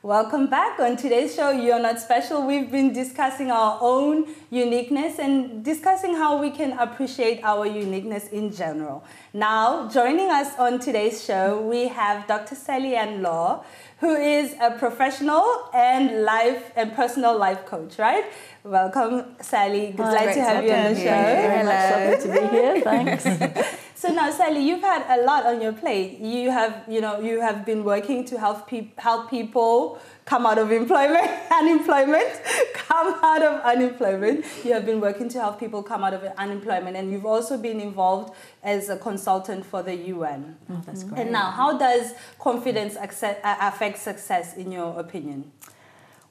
Welcome back. On today's show, You're Not Special, we've been discussing our own uniqueness and discussing how we can appreciate our uniqueness in general. Now, joining us on today's show, we have Dr. Sally Ann Law, who is a professional and personal life coach, right? Welcome, Sally. Glad to have you on the show. Hello. Lovely to be here. Thanks. So now, Sally, you've had a lot on your plate. You have been working to help people come out of unemployment. You have been working to help people come out of unemployment, and you've also been involved as a consultant for the UN. Oh, that's great. And now, how does confidence affect success, in your opinion?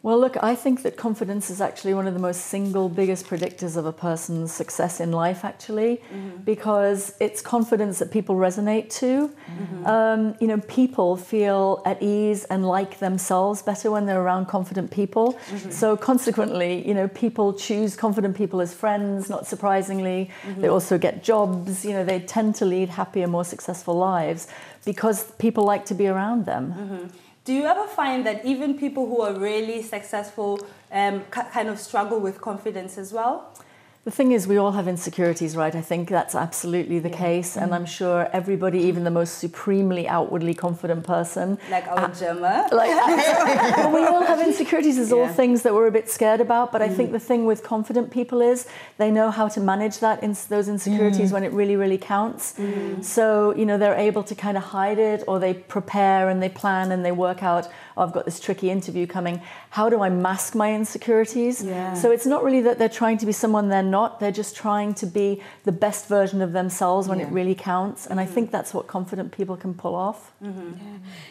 Well, look, I think that confidence is actually one of the most single biggest predictors of a person's success in life, actually, because it's confidence that people resonate to. People feel at ease and like themselves better when they're around confident people. So consequently, people choose confident people as friends, not surprisingly. They also get jobs. They tend to lead happier, more successful lives because people like to be around them. Do you ever find that even people who are really successful kind of struggle with confidence as well? The thing is, we all have insecurities, right? I think that's absolutely the case. And I'm sure everybody, even the most supremely outwardly confident person. Like our Gemma. We all have insecurities. There's all things that we're a bit scared about. But I think the thing with confident people is they know how to manage those insecurities when it really, really counts. So, they're able to kind of hide it, or they prepare and they plan and they work out, I've got this tricky interview coming. How do I mask my insecurities? So it's not really that they're trying to be someone they're not. They're just trying to be the best version of themselves when it really counts. And I think that's what confident people can pull off. Do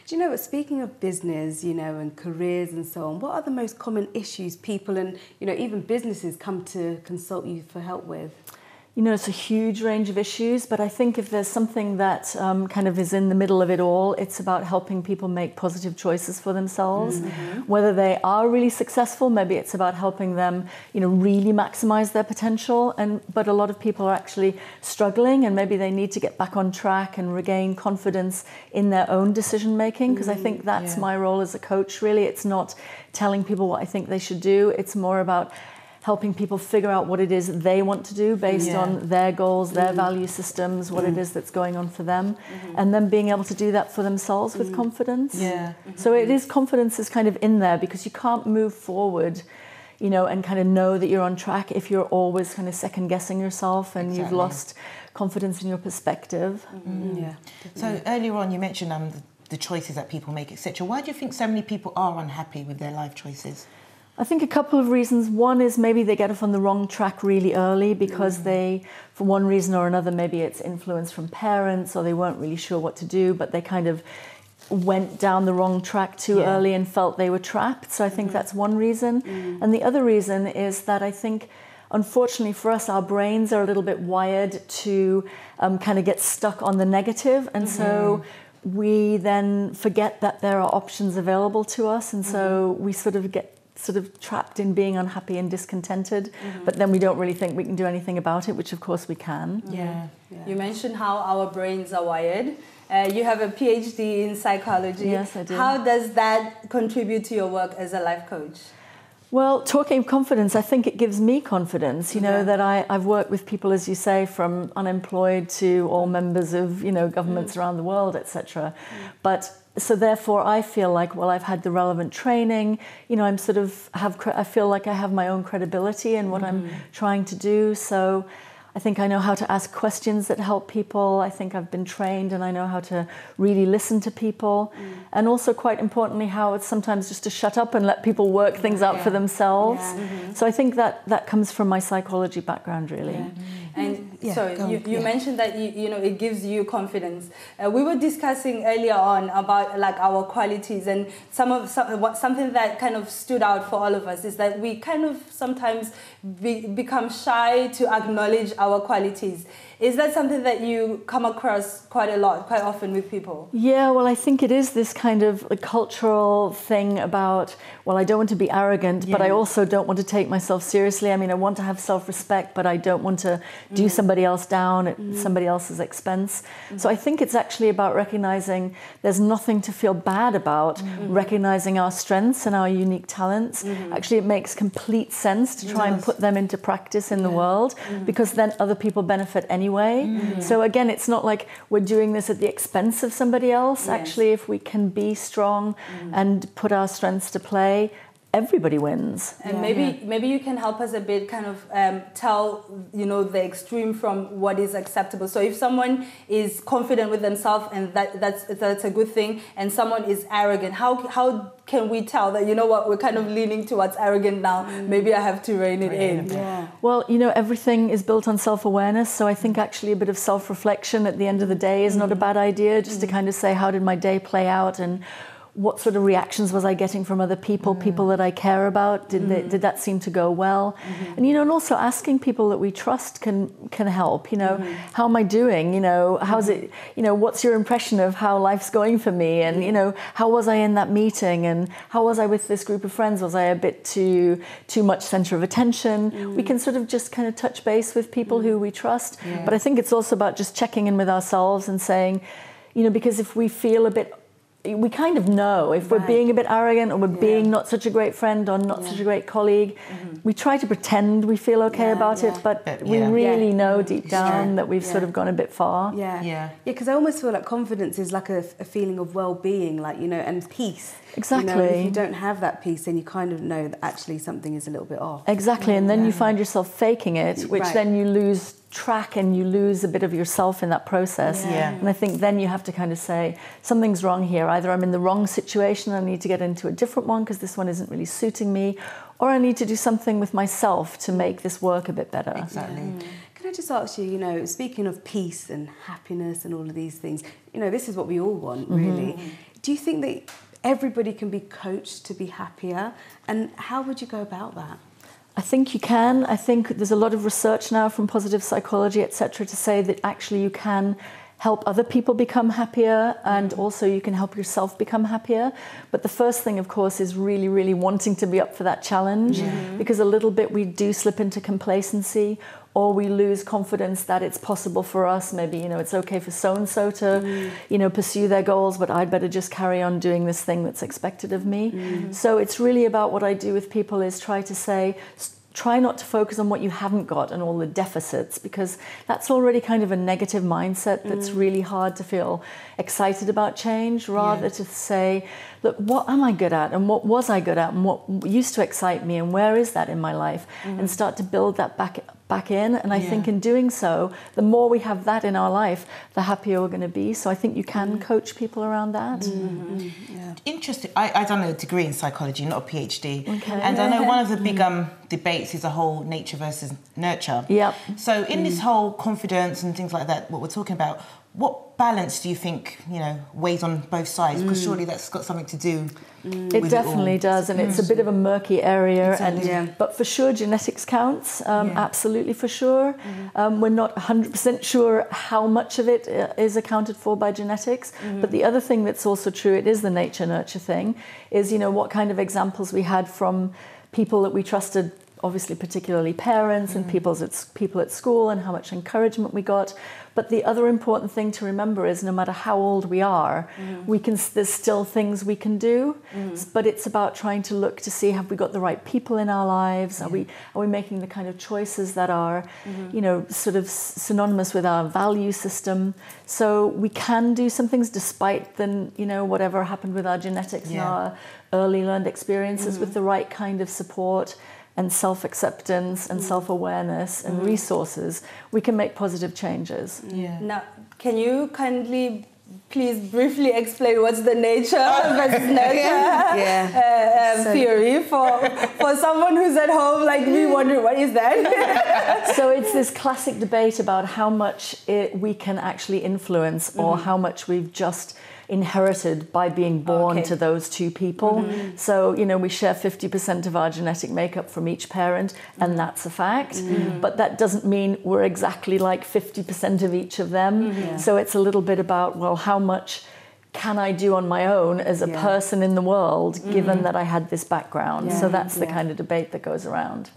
you know what, speaking of business, and careers and so on, what are the most common issues people and, even businesses come to consult you for help with? It's a huge range of issues, but I think if there's something that kind of is in the middle of it all, it's about helping people make positive choices for themselves. Whether they are really successful, maybe it's about helping them, really maximize their potential. But a lot of people are actually struggling, and maybe they need to get back on track and regain confidence in their own decision making, because I think that's my role as a coach, really. It's not telling people what I think they should do. It's more about helping people figure out what it is they want to do based on their goals, their value systems, what it is that's going on for them, and then being able to do that for themselves with confidence. So confidence is kind of in there, because you can't move forward, and kind of know that you're on track if you're always kind of second guessing yourself and you've lost confidence in your perspective. So earlier on you mentioned the choices that people make, etc. Why do you think so many people are unhappy with their life choices? I think a couple of reasons. One is maybe they get off on the wrong track really early because they, for one reason or another, maybe it's influence from parents, or they weren't really sure what to do, but they kind of went down the wrong track too early and felt they were trapped. So I think that's one reason. And the other reason is that I think, unfortunately for us, our brains are a little bit wired to kind of get stuck on the negative. And so we then forget that there are options available to us. And so we sort of get trapped in being unhappy and discontented, but then we don't really think we can do anything about it, which of course we can. You mentioned how our brains are wired. You have a PhD in psychology. Yes, I do. How does that contribute to your work as a life coach? Well, talking of confidence, I think it gives me confidence, that I've worked with people, as you say, from unemployed to all members of, governments around the world, etc. But so therefore, I feel like, well, I've had the relevant training. I feel like I have my own credibility in what I'm trying to do. So I think I know how to ask questions that help people. I think I've been trained and I know how to really listen to people. And also, quite importantly, how it's sometimes just to shut up and let people work things out for themselves. So I think that comes from my psychology background, really. And you mentioned that it gives you confidence. We were discussing earlier on about like our qualities, and something that kind of stood out for all of us is that we kind of sometimes become shy to acknowledge our qualities. Is that something that you come across quite often with people? Yeah, well, I think it is this kind of a cultural thing about, well, I don't want to be arrogant, but I also don't want to take myself seriously. I mean, I want to have self-respect, but I don't want to do somebody else down at somebody else's expense. So I think it's actually about recognizing there's nothing to feel bad about, recognizing our strengths and our unique talents. Actually, it makes complete sense to try and put them into practice in the world, because then other people benefit anyway. So again, it's not like we're doing this at the expense of somebody else. Actually, if we can be strong and put our strengths to play, everybody wins. And maybe you can help us a bit, kind of tell, you know, the extreme from what is acceptable. So if someone is confident with themselves and that's a good thing, and someone is arrogant, how can we tell that, you know what, we're kind of leaning towards arrogant now, maybe I have to rein it in? Well, you know, everything is built on self-awareness, so I think actually a bit of self-reflection at the end of the day is not a bad idea, just to kind of say, how did my day play out, and what sort of reactions was I getting from other people, people that I care about? Did that seem to go well? And, you know, and also asking people that we trust can help. You know, how am I doing? You know, how's it? You know, what's your impression of how life's going for me? And, you know, how was I in that meeting? And how was I with this group of friends? Was I a bit too much center of attention? We can sort of just kind of touch base with people who we trust. But I think it's also about just checking in with ourselves and saying, you know, because if we feel a bit, we kind of know if we're being a bit arrogant, or we're being not such a great friend or not such a great colleague. We try to pretend we feel okay about it, but we really know deep down that we've sort of gone a bit far. Because I almost feel like confidence is like a feeling of well-being, like, you know, and peace. Exactly. You know, if you don't have that peace, then you kind of know that actually something is a little bit off. Exactly, and then you find yourself faking it, which then you lose track and you lose a bit of yourself in that process. And I think then you have to kind of say, something's wrong here. Either I'm in the wrong situation, I need to get into a different one because this one isn't really suiting me, or I need to do something with myself to make this work a bit better. Exactly. Can I just ask you, you know, speaking of peace and happiness and all of these things, you know, this is what we all want, really. Do you think that everybody can be coached to be happier? And how would you go about that? I think you can. I think there's a lot of research now from positive psychology, etc., to say that actually you can help other people become happier, and also you can help yourself become happier. But the first thing, of course, is really, really wanting to be up for that challenge, because a little bit we do slip into complacency, or we lose confidence that it's possible for us. Maybe, you know, it's okay for so-and-so to, you know, pursue their goals, but I'd better just carry on doing this thing that's expected of me. So it's really about, what I do with people is try to say, try not to focus on what you haven't got and all the deficits, because that's already kind of a negative mindset that's really hard to feel excited about change, rather to say, look, what am I good at, and what was I good at, and what used to excite me, and where is that in my life, and start to build that back in. And I think in doing so, the more we have that in our life, the happier we're going to be. So I think you can coach people around that. Interesting. I done a degree in psychology, not a PhD. And I know one of the big debates is the whole nature versus nurture. So in this whole confidence and things like that, what we're talking about, what balance do you think, you know, weighs on both sides? Because surely that's got something to do with it definitely does, and it's a bit of a murky area. Exactly. But for sure, genetics counts, absolutely for sure. We're not 100% sure how much of it is accounted for by genetics, but the other thing that's also true, it is the nature-nurture thing, is, you know, what kind of examples we had from people that we trusted, obviously particularly parents and people at school, and how much encouragement we got. But the other important thing to remember is, no matter how old we are, there's still things we can do. But it's about trying to look to see, have we got the right people in our lives? Are we making the kind of choices that are, you know, sort of synonymous with our value system? So we can do some things despite the, you know, whatever happened with our genetics and our early learned experiences, with the right kind of support and self-acceptance and self-awareness and resources, we can make positive changes. Now, can you kindly please briefly explain what's the nature versus nurture theory for someone who's at home like me wondering, what is that? So it's this classic debate about how much we can actually influence, or how much we've just inherited by being born to those two people. So, you know, we share 50% of our genetic makeup from each parent, and that's a fact. But that doesn't mean we're exactly like 50% of each of them. So it's a little bit about, well, how much can I do on my own as a person in the world, given that I had this background? So that's the kind of debate that goes around.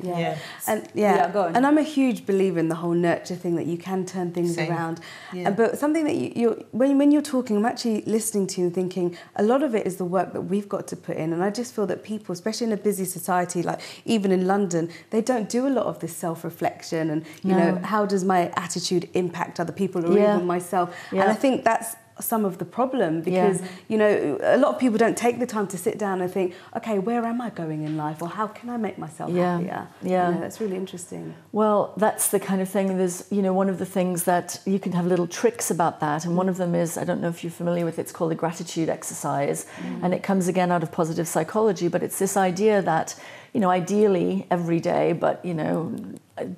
And go on. and I'm a huge believer in the whole nurture thing, that you can turn things around. But something that when you're talking, I'm actually listening to you and thinking a lot of it is the work that we've got to put in. And I just feel that people, especially in a busy society, like even in London, they don't do a lot of this self-reflection and, you know, how does my attitude impact other people or even myself? And I think that's some of the problem, because you know, a lot of people don't take the time to sit down and think, okay, where am I going in life, or how can I make myself happier? You know, that's really interesting. Well, that's the kind of thing. There's, you know, one of the things that you can have little tricks about that, and one of them is, I don't know if you're familiar with it, it's called the gratitude exercise, and it comes again out of positive psychology, but it's this idea that, you know, ideally every day, but, you know,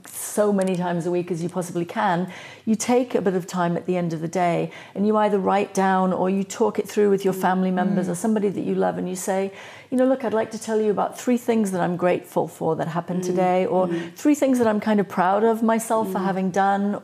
so many times a week as you possibly can, you take a bit of time at the end of the day and you either write down or you talk it through with your family members or somebody that you love, and you say, you know, look, I'd like to tell you about 3 things that I'm grateful for that happened today, or 3 things that I'm kind of proud of myself for having done,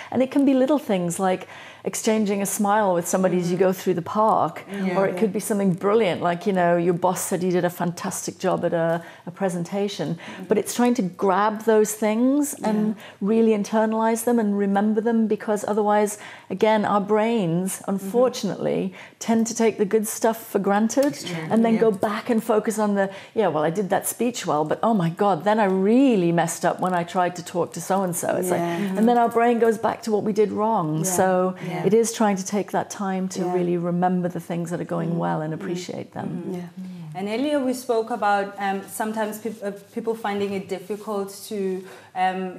and it can be little things like exchanging a smile with somebody as you go through the park, or it could be something brilliant, like, you know, your boss said you did a fantastic job at a presentation, but it's trying to grab those things and really internalize them and remember them, because otherwise, again, our brains, unfortunately, tend to take the good stuff for granted and then go back and focus on the, well, I did that speech well, but oh my God, then I really messed up when I tried to talk to so-and-so. It's like, and then our brain goes back to what we did wrong. So it is trying to take that time to really remember the things that are going well and appreciate them. And earlier we spoke about sometimes people finding it difficult to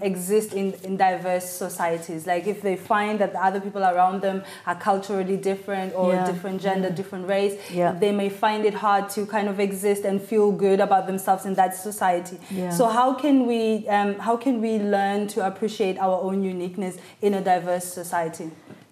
exist in diverse societies. Like if they find that the other people around them are culturally different or different gender, different race, they may find it hard to kind of exist and feel good about themselves in that society. So how can we learn to appreciate our own uniqueness in a diverse society?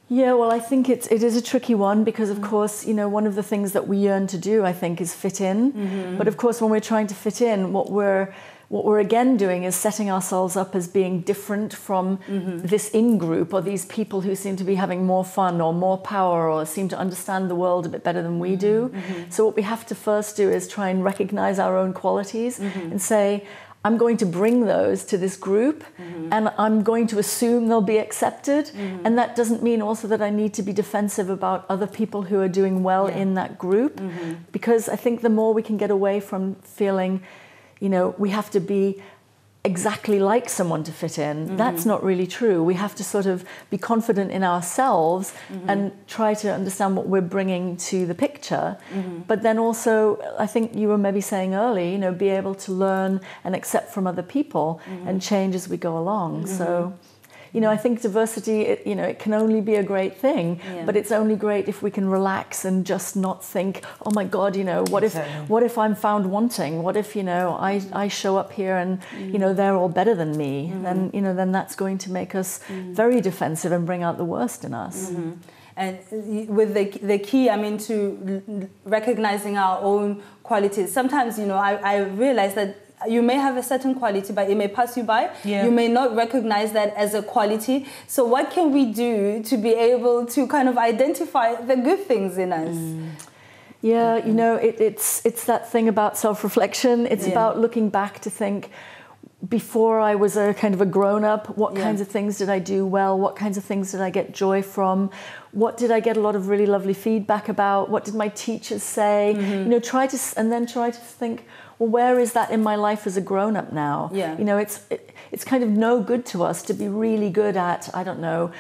Yeah, well, I think it is a tricky one, because, of course, you know, one of the things that we yearn to do, I think, is fit in. But, of course, when we're trying to fit in, what we're again doing is setting ourselves up as being different from this in-group, or these people who seem to be having more fun or more power or seem to understand the world a bit better than we do. So what we have to first do is try and recognize our own qualities and say, I'm going to bring those to this group and I'm going to assume they'll be accepted. And that doesn't mean also that I need to be defensive about other people who are doing well in that group. Because I think the more we can get away from feeling, you know, we have to be exactly like someone to fit in, that's not really true. We have to sort of be confident in ourselves and try to understand what we're bringing to the picture. But then also, I think you were maybe saying early, you know, be able to learn and accept from other people and change as we go along. So, you know, I think diversity, it can only be a great thing, but it's only great if we can relax and just not think, oh my God, you know, what if I'm found wanting? What if, you know, I show up here and, you know, they're all better than me? Then, you know, then that's going to make us very defensive and bring out the worst in us. And with the key, I mean, to recognizing our own qualities. Sometimes, you know, I realize that you may have a certain quality, but it may pass you by. You may not recognize that as a quality. So what can we do to be able to kind of identify the good things in us? Yeah, you know, it's that thing about self-reflection. It's about looking back to think, before I was a kind of a grown-up, what kinds of things did I do well? What kinds of things did I get joy from? What did I get a lot of really lovely feedback about? What did my teachers say? You know, try to think, well, where is that in my life as a grown-up now? You know, it's kind of no good to us to be really good at, I don't know,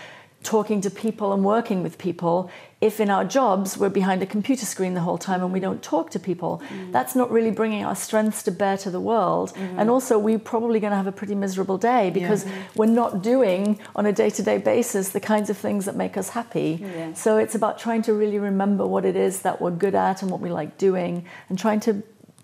talking to people and working with people if in our jobs we're behind a computer screen the whole time and we don't talk to people. That's not really bringing our strengths to bear to the world. And also we're probably going to have a pretty miserable day because we're not doing on a day-to-day basis the kinds of things that make us happy. So it's about trying to really remember what it is that we're good at and what we like doing, and trying to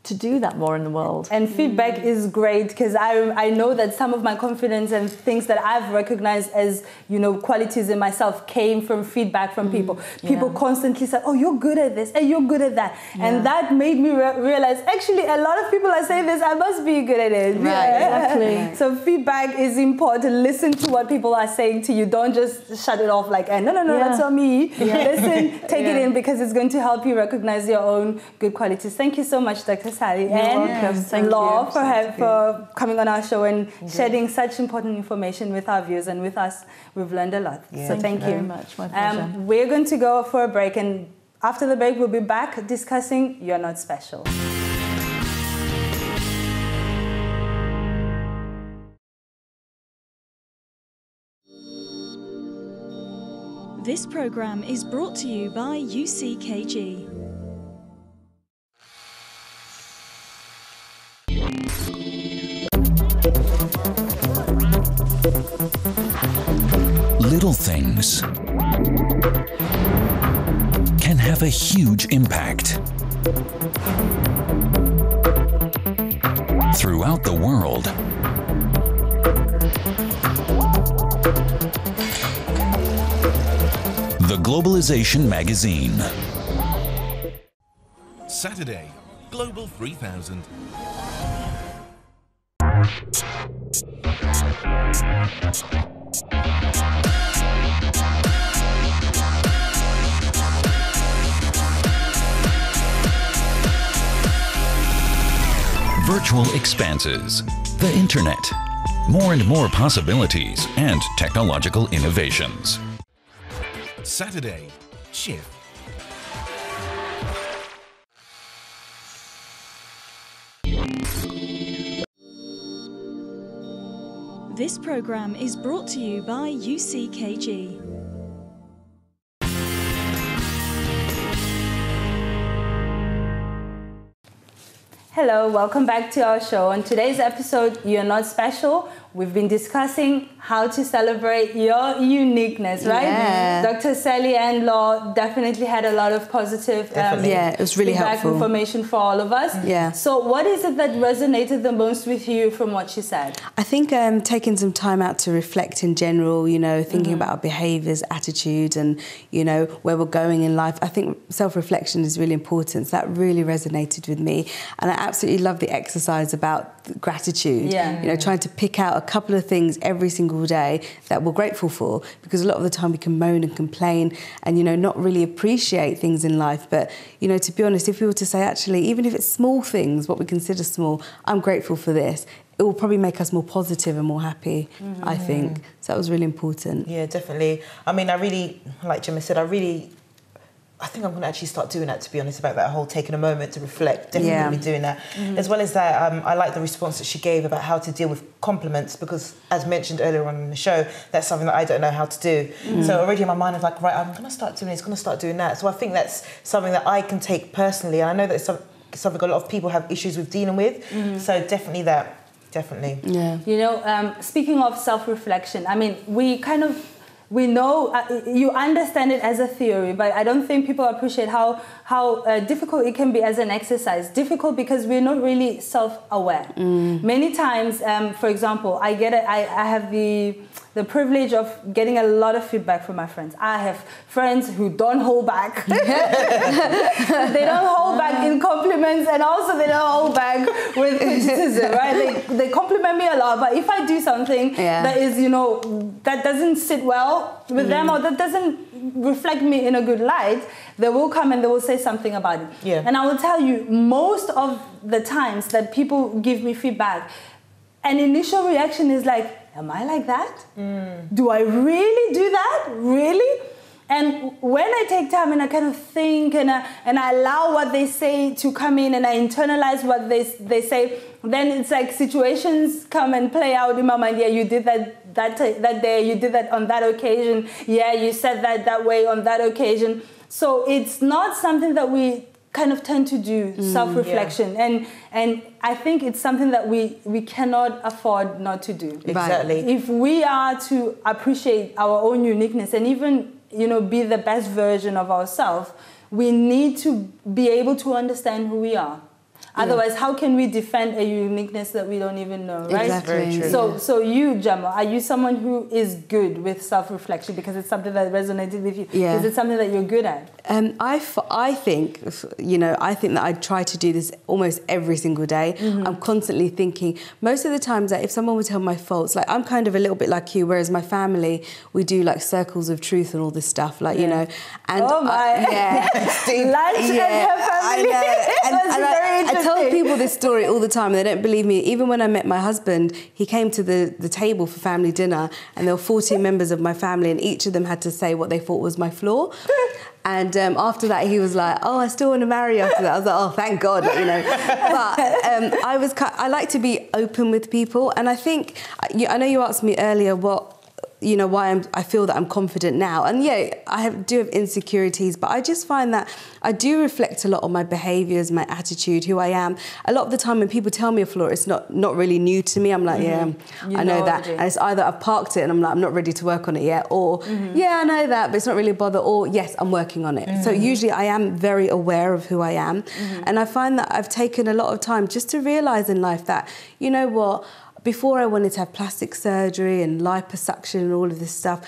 to do that more in the world. And feedback is great, because I know that some of my confidence and things that I've recognized as, you know, qualities in myself came from feedback from people. People constantly said, oh, you're good at this, and you're good at that. And that made me realize, actually, a lot of people are saying this, I must be good at it. Right, exactly. So feedback is important. Listen to what people are saying to you. Don't just shut it off like, no, that's not me. Listen, take it in, because it's going to help you recognize your own good qualities. Thank you so much, Dr. Sally. And Law for coming on our show and shedding such important information with our viewers and with us. We've learned a lot. So thank you very much. My pleasure. We're going to go for a break, and after the break, we'll be back discussing You're Not Special. This program is brought to you by UCKG. Little things can have a huge impact. Throughout the world, The Globalization Magazine. Saturday, Global 3000. Virtual expanses, the internet, more and more possibilities and technological innovations. Saturday, Shift. This program is brought to you by UCKG. Hello, welcome back to our show. On today's episode, You're Not Special. We've been discussing how to celebrate your uniqueness, right? Yeah. Dr. Sally and Law definitely had a lot of positive it was really feedback helpful information for all of us. Yeah. So what is it that resonated the most with you from what she said? I think taking some time out to reflect in general, you know, thinking about our behaviours, attitudes, and, you know, where we're going in life. I think self-reflection is really important. So that really resonated with me. And I absolutely love the exercise about gratitude. Yeah. You know, trying to pick out a couple of things every single day that we're grateful for, because a lot of the time we can moan and complain and, you know, not really appreciate things in life. But, you know, to be honest, if we were to say, actually, even if it's small things, what we consider small, I'm grateful for this, it will probably make us more positive and more happy, I think. So that was really important. Yeah, definitely. I mean, I really, like Gemma said, I think I'm going to actually start doing that, to be honest, about that whole taking a moment to reflect. Definitely be doing that. As well as that, I like the response that she gave about how to deal with compliments, because, as mentioned earlier on in the show, that's something that I don't know how to do. So already in my mind, I was like, right, I'm going to start doing this, going to start doing that. So I think that's something that I can take personally. And I know that it's something a lot of people have issues with dealing with. So definitely that. Definitely. Yeah. You know, speaking of self-reflection, I mean, we know, you understand it as a theory, but I don't think people appreciate how difficult it can be as an exercise. Difficult because we're not really self-aware. Many times, for example, I have the privilege of getting a lot of feedback from my friends. I have friends who don't hold back. They don't hold back in compliments, and also they don't hold back with criticism, right? They compliment me a lot, but if I do something that is, you know, that doesn't sit well with them, or that doesn't reflect me in a good light, they will come and they will say something about it. Yeah. And I will tell you, most of the times that people give me feedback, an initial reaction is like, am I like that? Do I really do that? Really? And when I take time and I kind of think and I allow what they say to come in and I internalize what they say, then it's like situations come and play out in my mind. Yeah, you did that day. You did that on that occasion. Yeah, you said that way on that occasion. So it's not something that we kind of tend to do, self-reflection. Yeah. And I think it's something that we cannot afford not to do. Exactly. If we are to appreciate our own uniqueness and even, you know, be the best version of ourselves, we need to be able to understand who we are. Otherwise, how can we defend a uniqueness that we don't even know, right? Exactly. Very true. So you, Gemma, are you someone who is good with self-reflection because it's something that resonated with you? Yeah. Is it something that you're good at? I think, I think that I try to do this almost every single day. I'm constantly thinking, most of the times that if someone would tell my faults, like I'm kind of a little bit like you, whereas my family, we do like circles of truth and all this stuff, like, and oh my. Lunch and her family. I know. I tell people this story all the time and they don't believe me. Even when I met my husband, he came to the table for family dinner and there were 14 members of my family and each of them had to say what they thought was my flaw. And after that, he was like, "Oh, I still want to marry you." After that, I was like, "Oh, thank God," But I like to be open with people, and I think I know you asked me earlier why I feel that I'm confident now, and I do have insecurities, but I just find that I do reflect a lot on my behaviours, my attitude, who I am. A lot of the time when people tell me a flaw, it's not really new to me. I'm like, I know that, and it's either I've parked it and I'm like, I'm not ready to work on it yet, or I know that, but it's not really a bother, or yes, I'm working on it. So usually I am very aware of who I am, and I find that I've taken a lot of time just to realise in life that, you know what, before I wanted to have plastic surgery and liposuction and all of this stuff.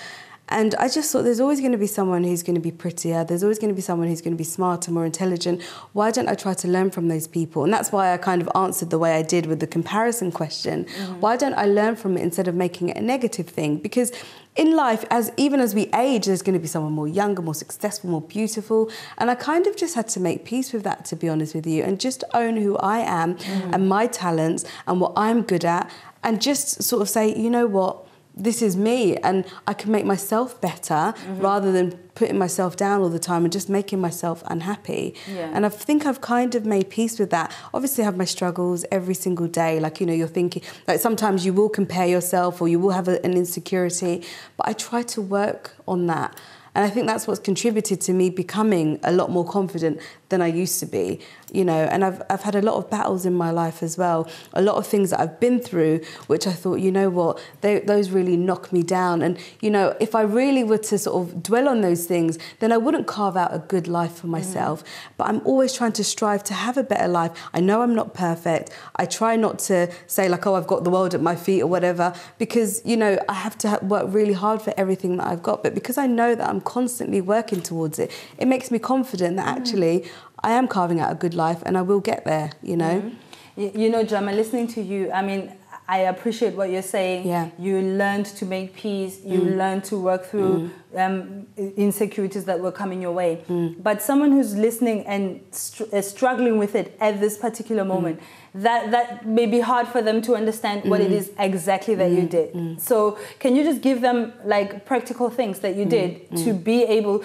And I just thought there's always going to be someone who's going to be prettier. There's always going to be someone who's going to be smarter, more intelligent. Why don't I try to learn from those people? And that's why I kind of answered the way I did with the comparison question. Why don't I learn from it instead of making it a negative thing? Because in life, even as we age, there's going to be someone more younger, more successful, more beautiful. And I kind of just had to make peace with that, to be honest with you, and just own who I am and my talents and what I'm good at, and just sort of say, you know what, this is me and I can make myself better rather than putting myself down all the time and just making myself unhappy. And I think I've kind of made peace with that. Obviously I have my struggles every single day, like, you're thinking, like sometimes you will compare yourself or you will have an insecurity, but I try to work on that. And I think that's what's contributed to me becoming a lot more confident than I used to be, and I've had a lot of battles in my life as well, a lot of things that I've been through, which I thought, you know what, those really knock me down. And, if I really were to sort of dwell on those things, then I wouldn't carve out a good life for myself. But I'm always trying to strive to have a better life. I know I'm not perfect. I try not to say like, oh, I've got the world at my feet or whatever, because, I have to work really hard for everything that I've got. But because I know that I'm constantly working towards it, it makes me confident that actually I am carving out a good life and I will get there, Gemma, listening to you, I mean, I appreciate what you're saying. You learned to make peace. You learned to work through insecurities that were coming your way. But someone who's listening and is struggling with it at this particular moment, that may be hard for them to understand what it is exactly that you did. So can you just give them like practical things that you did to be able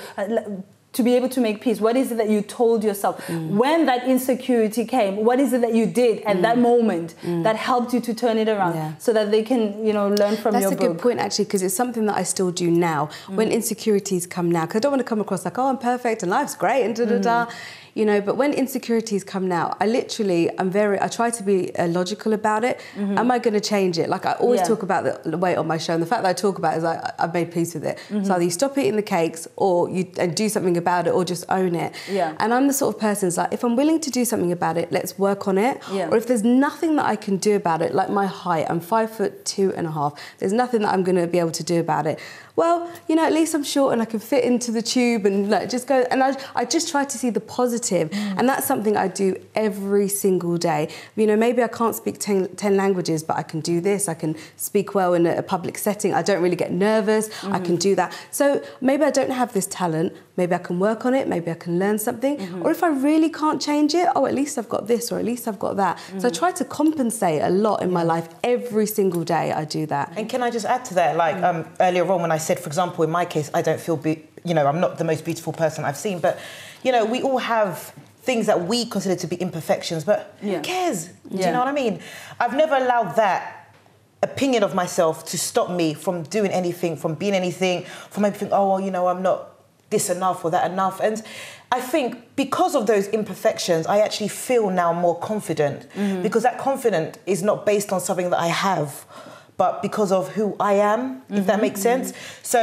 to make peace? What is it that you told yourself? When that insecurity came, what is it that you did at that moment that helped you to turn it around so that they can, learn from your book? That's a good point, actually, because it's something that I still do now. When insecurities come now, because I don't want to come across like, oh, I'm perfect and life's great and da-da-da. But when insecurities come now, I try to be logical about it. Am I going to change it? Like I always talk about the weight on my show, and the fact that I talk about it is I've made peace with it. So either you stop eating the cakes or you do something about it or just own it. And I'm the sort of person who's like, if I'm willing to do something about it, let's work on it. Or if there's nothing that I can do about it, like my height, I'm 5'2.5". There's nothing that I'm going to be able to do about it. Well, at least I'm short and I can fit into the tube and just go. And I just try to see the positive. And that's something I do every single day. Maybe I can't speak 10 languages, but I can do this. I can speak well in a public setting. I don't really get nervous. I can do that. So maybe I don't have this talent. Maybe I can work on it. Maybe I can learn something. Or if I really can't change it, at least I've got this or at least I've got that. So I try to compensate a lot in my life. Every single day I do that. And can I just add to that? Like earlier on when I said, for example, in my case, I don't feel, I'm not the most beautiful person I've seen. But, we all have things that we consider to be imperfections. But who cares? Do you know what I mean? I've never allowed that opinion of myself to stop me from doing anything, from being anything, from maybe thinking, oh, well, I'm not this enough or that enough. And I think because of those imperfections, I actually feel now more confident because that confidence is not based on something that I have, but because of who I am, if that makes sense. So,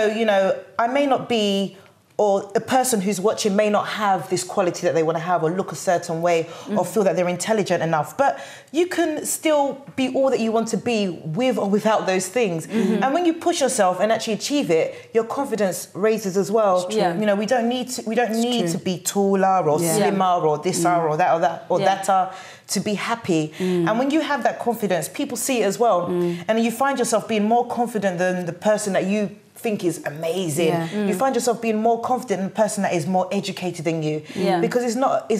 I may not be or a person who's watching may not have this quality that they want to have, or look a certain way, or feel that they're intelligent enough. But you can still be all that you want to be with or without those things. And when you push yourself and actually achieve it, your confidence raises as well. Yeah. You know, we don't need to be taller or slimmer or this or that or that to be happy. And when you have that confidence, people see it as well. And you find yourself being more confident than the person that you think is amazing. You find yourself being more confident in the person that is more educated than you. Because it's not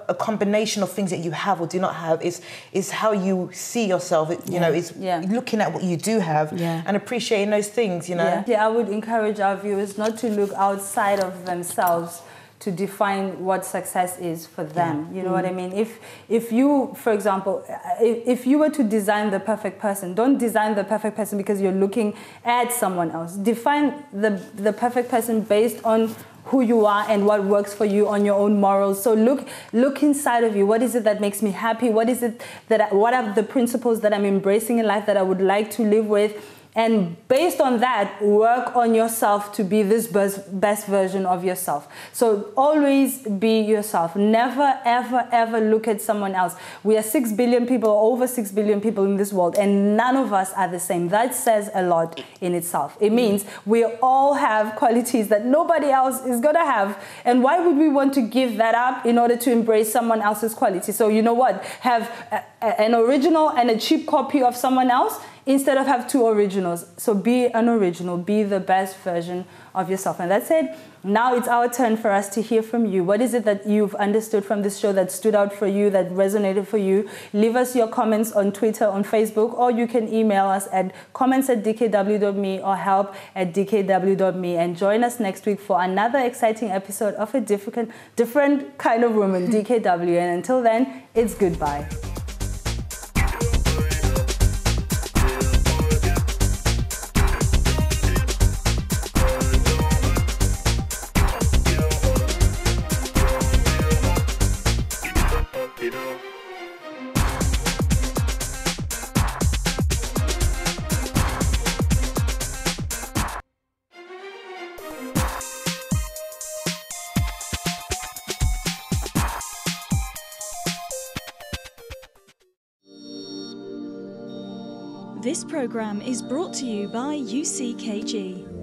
a combination of things that you have or do not have. It's how you see yourself. You know, it's looking at what you do have and appreciating those things, you know. Yeah, I would encourage our viewers not to look outside of themselves to define what success is for them. You know what I mean? If you, for example, if you were to design the perfect person, don't design the perfect person because you're looking at someone else. Define the perfect person based on who you are and what works for you on your own morals. So look inside of you. What is it that makes me happy? What is it what are the principles that I'm embracing in life that I would like to live with? And based on that, work on yourself to be this best version of yourself. So always be yourself. Never, ever, ever look at someone else. We are 6 billion people, over 6 billion people in this world, and none of us are the same. That says a lot in itself. It means we all have qualities that nobody else is going to have. And why would we want to give that up in order to embrace someone else's quality? So you know what? Have an original and a cheap copy of someone else instead of have 2 originals. So be an original, be the best version of yourself. And that's it. Now it's our turn for us to hear from you. What is it that you've understood from this show that stood out for you, that resonated for you? Leave us your comments on Twitter, on Facebook, or you can email us at comments@dkw.me or help@dkw.me. And join us next week for another exciting episode of a different kind of woman, DKW. And until then, it's goodbye. This program is brought to you by UCKG.